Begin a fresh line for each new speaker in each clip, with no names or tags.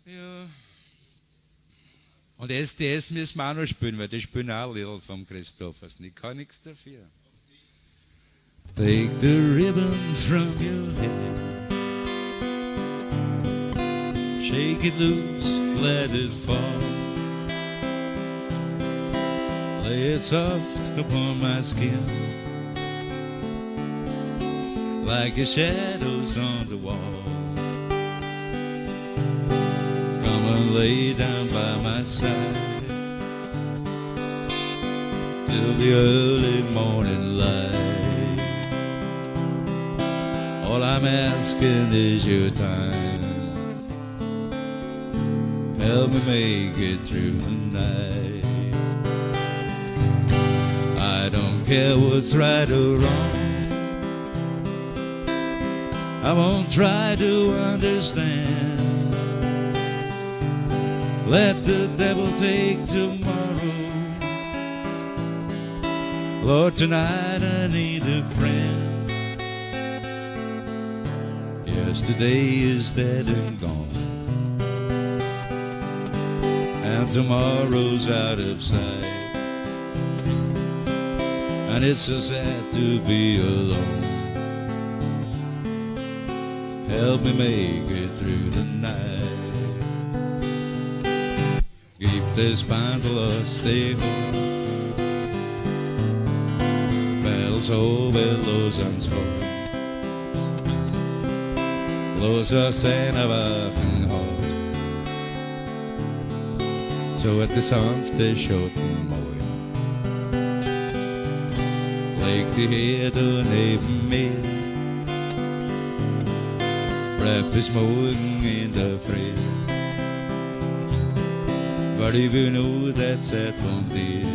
Ja. Und SDS müssen wir auch noch spielen, weil die spielen auch Lieder vom Christoffersen. Ich kann nichts dafür. Take the ribbon from your head, shake it loose, let it fall, lay it soft upon my skin, like the shadows on the wall. Come and lay down by my side till the early morning light. All I'm asking is your time. Help me make it through the night. I don't care what's right or wrong. I won't try to understand. Let the devil take tomorrow. Lord, tonight I need a friend. Yesterday is dead and gone, and tomorrow's out of sight. And it's so sad to be alone. Help me make it through the night. Keep this bundle of stay home. Bells ho, bellows and sport. Lås oss en av vaffen hård, så at det safte skjorten mår. Læg de heder næben med, rappes morgen in der fred. Var det vi nu det sat von dir?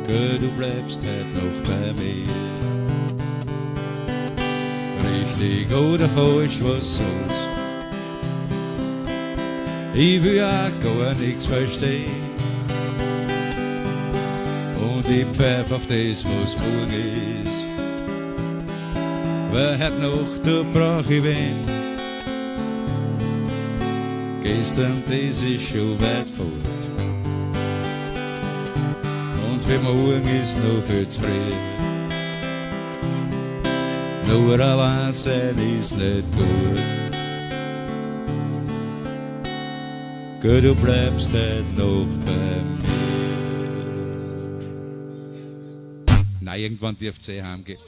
Gott, du bleibst halt noch bei mir. Richtig oder falsch, was sonst? Ich will ja gar nichts verstehen. Und ich pfeif auf das, was morgen ist. Wer hat noch, da brauch ich wen. Gestern, das ist schon weit fort. Und für morgen ist noch viel zu früh. Nur allein sein ist nicht gut. Gott, du bleibst halt noch bei mir. Nein, irgendwann dürft ihr heimgehen.